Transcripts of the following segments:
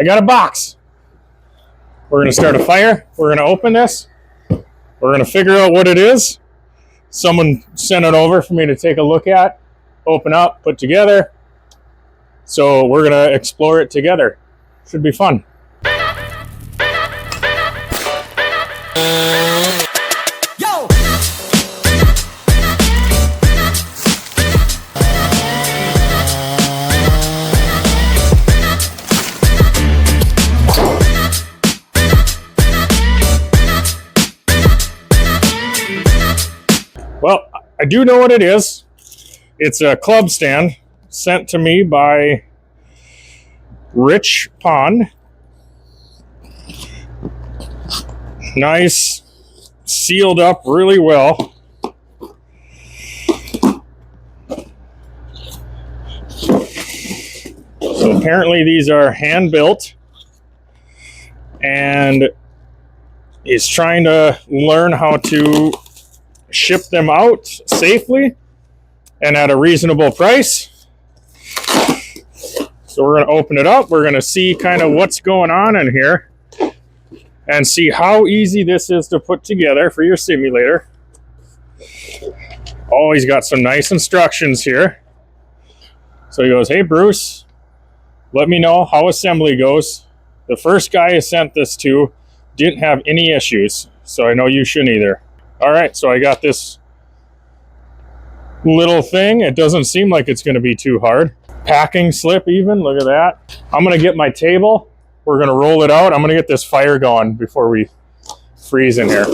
I got a box. We're going to start a fire. We're going to open this. We're going to figure out what it is. Someone sent it over for me to take a look at, open up, put together. So we're going to explore it together. Should be fun. Well, I do know what it is. It's a club stand sent to me by Rich Pond. Nice, sealed up really well. So apparently these are hand built, and he's trying to learn how to ship them out safely and at a reasonable price. So we're going to open it up. We're going to see kind of what's going on in here and see how easy this is to put together for your simulator. Oh, he's got some nice instructions here. So he goes, "Hey Bruce, let me know how assembly goes. The first guy I sent this to didn't have any issues, so I know you shouldn't either." All right, so I got this little thing. It doesn't seem like it's going to be too hard. Packing slip even, look at that. I'm going to get my table. We're going to roll it out. I'm going to get this fire going before we freeze in here.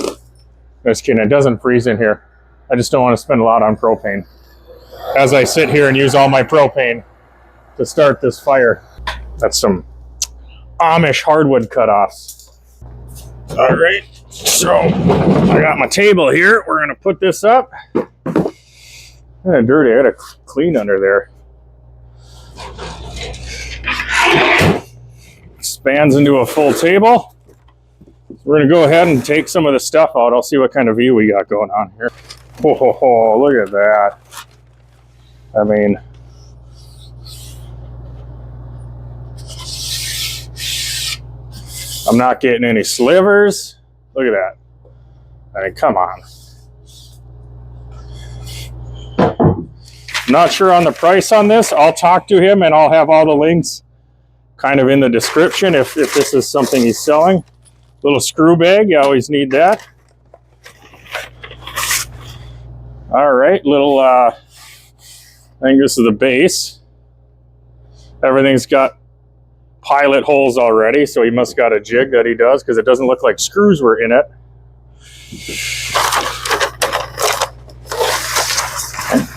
Just kidding, it doesn't freeze in here. I just don't want to spend a lot on propane as I sit here and use all my propane to start this fire. That's some Amish hardwood cutoffs. All right. So I got my table here. We're going to put this up. Kind of dirty. I got to clean under there. Expands into a full table. We're going to go ahead and take some of the stuff out. I'll see what kind of view we got going on here. Oh, look at that. I mean, I'm not getting any slivers. Look at that. I mean, come on. Not sure on the price on this. I'll talk to him and I'll have all the links kind of in the description if this is something he's selling. Little screw bag, you always need that. All right, little, I think this is the base. Everything's got pilot holes already, so he must got a jig that he does because it doesn't look like screws were in it.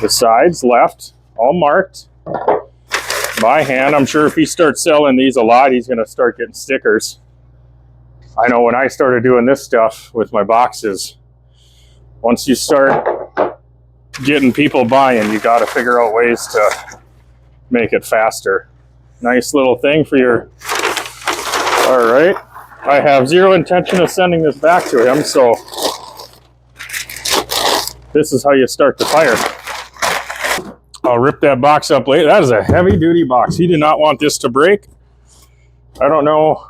The sides left, all marked by hand. I'm sure if he starts selling these a lot, he's going to start getting stickers. I know when I started doing this stuff with my boxes, once you start getting people buying, you got to figure out ways to make it faster. Nice little thing for your... All right. I have zero intention of sending this back to him, so this is how you start the fire. I'll rip that box up later. That is a heavy-duty box. He did not want this to break. I don't know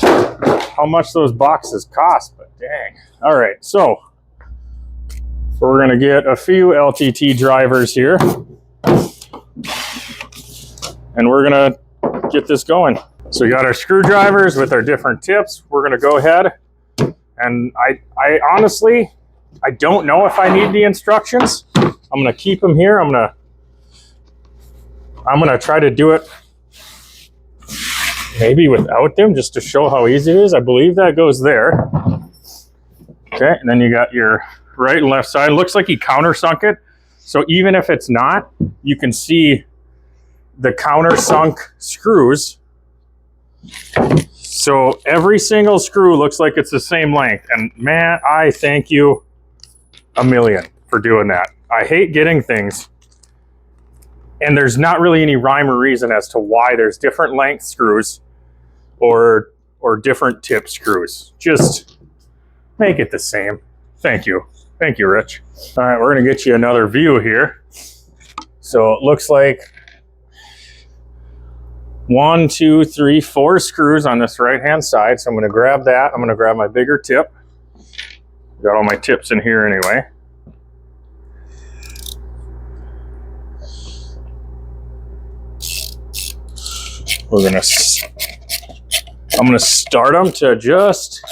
how much those boxes cost, but dang. All right, so we're going to get a few LTT drivers here, and we're going to get this going. So we got our screwdrivers with our different tips. We're going to go ahead, and I honestly, I don't know if I need the instructions. I'm going to keep them here. I'm going to try to do it maybe without them just to show how easy it is. I believe that goes there. Okay, and then you got your right and left side. Looks like he countersunk it. So even if it's not, you can see the countersunk screws. So every single screw looks like it's the same length. And man, I thank you a million for doing that. I hate getting things and there's not really any rhyme or reason as to why there's different length screws or different tip screws. Just make it the same. Thank you. Thank you, Rich. All right, we're gonna get you another view here. So it looks like 1, 2, 3, 4 screws on this right hand side. So I'm going to grab that. I'm going to grab my bigger tip. Got all my tips in here anyway. I'm going to start them to just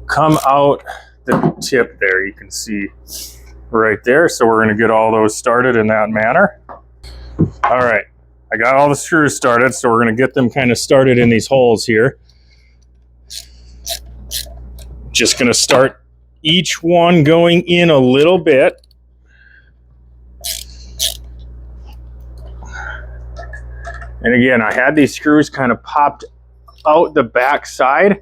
come out the tip there. You can see right there. So we're going to get all those started in that manner. All right, I got all the screws started, so we're going to get them kind of started in these holes here. Just going to start each one going in a little bit. And again, I had these screws kind of popped out the back side,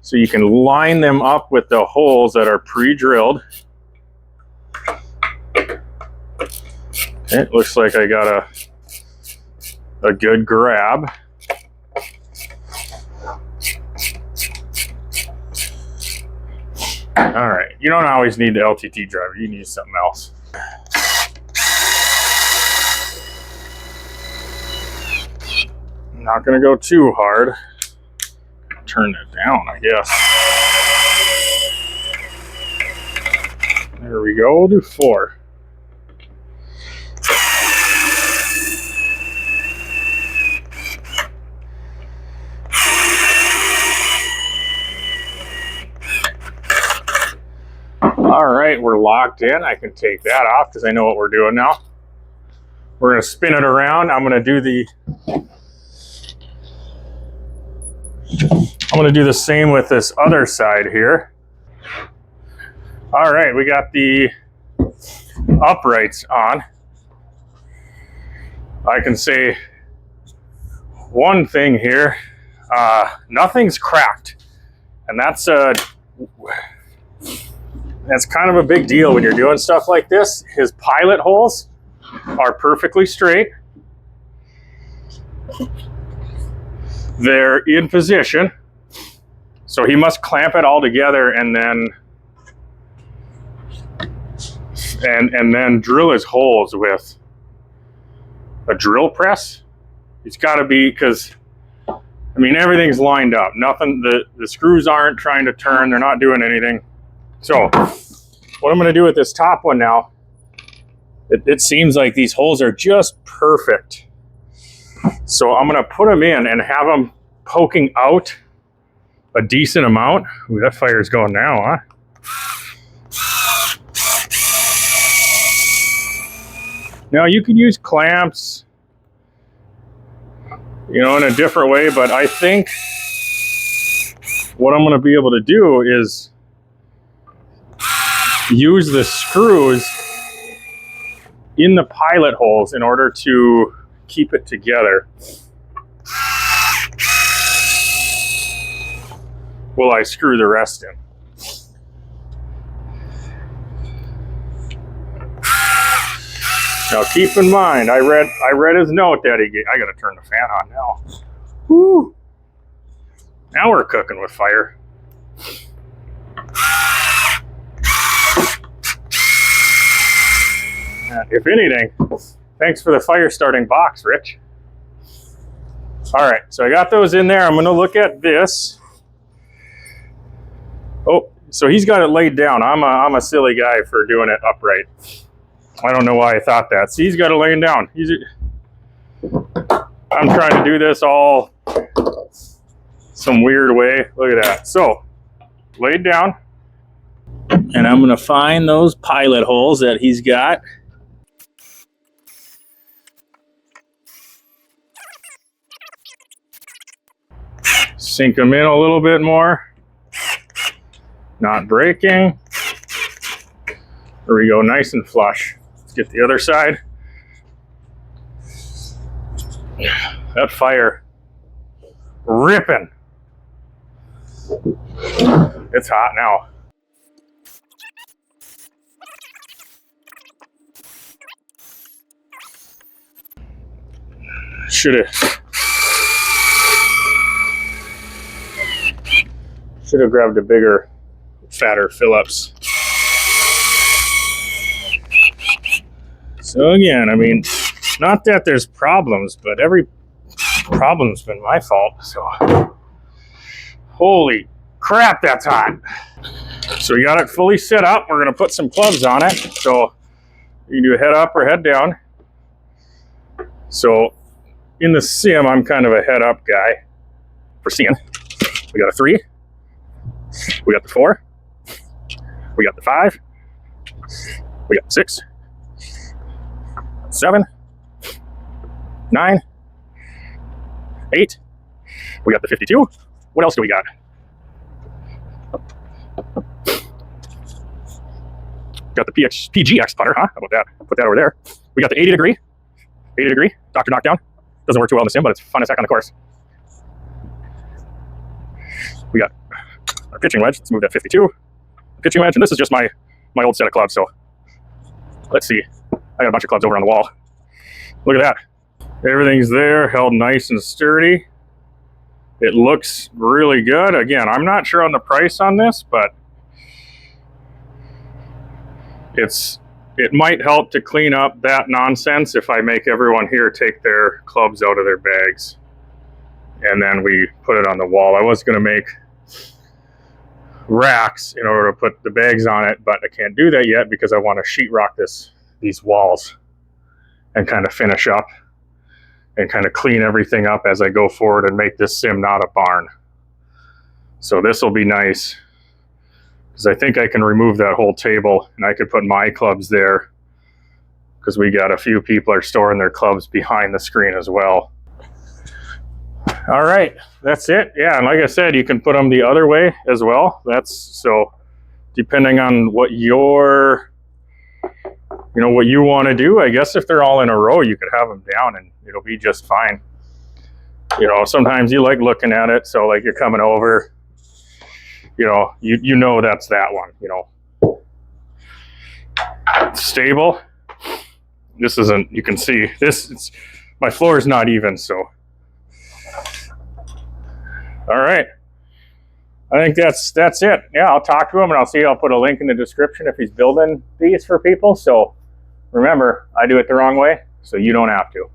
so you can line them up with the holes that are pre-drilled. It looks like I got a good grab. All right, you don't always need the LTT driver, you need something else. I'm not gonna go too hard. Turn it down, I guess. There we go, we'll do 4. All right, we're locked in. I can take that off because I know what we're doing now. We're gonna spin it around. I'm gonna do the same with this other side here. All right, we got the uprights on. I can say one thing here, nothing's cracked. And that's kind of a big deal when you're doing stuff like this. His pilot holes are perfectly straight. They're in position. So he must clamp it all together and then drill his holes with a drill press. It's got to be, because I mean everything's lined up. Nothing, the screws aren't trying to turn, they're not doing anything. So what I'm going to do with this top one now, it seems like these holes are just perfect. So I'm going to put them in and have them poking out a decent amount. Ooh, that fire's going now, huh? Now you could use clamps, you know, in a different way, but I think what I'm going to be able to do is use the screws in the pilot holes in order to keep it together. Will I screw the rest in? Now keep in mind, I read his note that he gave. I gotta turn the fan on now. Woo! Now we're cooking with fire. If anything, thanks for the fire starting box, Rich. All right, so I got those in there. I'm gonna look at this. Oh, so he's got it laid down. I'm a silly guy for doing it upright. I don't know why I thought that. See, he's got it laying down. I'm trying to do this all some weird way. Look at that. So, laid down. And I'm gonna find those pilot holes that he's got. Sink them in a little bit more. Not breaking. There we go, nice and flush. Let's get the other side. That fire ripping. It's hot now. Should have grabbed a bigger, fatter Phillips. So again, I mean, not that there's problems, but every problem's been my fault. So, holy crap, that's hot. So we got it fully set up. We're gonna put some clubs on it. So you can do head up or head down. So in the sim, I'm kind of a head up guy for seeing. We got a 3, we got the 4, we got the 5, we got the 6, 7, 9, 8, we got the 52. What else do we got? Got the PGX putter, huh? How about that? Put that over there. We got the 80 degree, Dr. Knockdown. Doesn't work too well in the sim, but it's fun as heck on the course. We got our pitching wedge. Let's move that 52. Pitching wedge, and this is just my old set of clubs. So let's see. I got a bunch of clubs over on the wall. Look at that. Everything's there, held nice and sturdy. It looks really good. Again, I'm not sure on the price on this, but it might help to clean up that nonsense if I make everyone here take their clubs out of their bags and then we put it on the wall. I was going to make racks in order to put the bags on it, but I can't do that yet because I want to sheetrock these walls and kind of finish up and kind of clean everything up as I go forward and make this sim not a barn. So this will be nice, because I think I can remove that whole table and I could put my clubs there, because we got a few people are storing their clubs behind the screen as well. All right, that's it. Yeah, and like I said, you can put them the other way as well. That's so depending on what your, what you want to do. I guess if they're all in a row, you could have them down and it'll be just fine. Sometimes you like looking at it, so like you're coming over, you know that's that one, stable. This isn't, you can see this, my floor is not even, so. All right. I think that's it. Yeah, I'll talk to him and I'll put a link in the description if he's building these for people. So remember, I do it the wrong way, so you don't have to.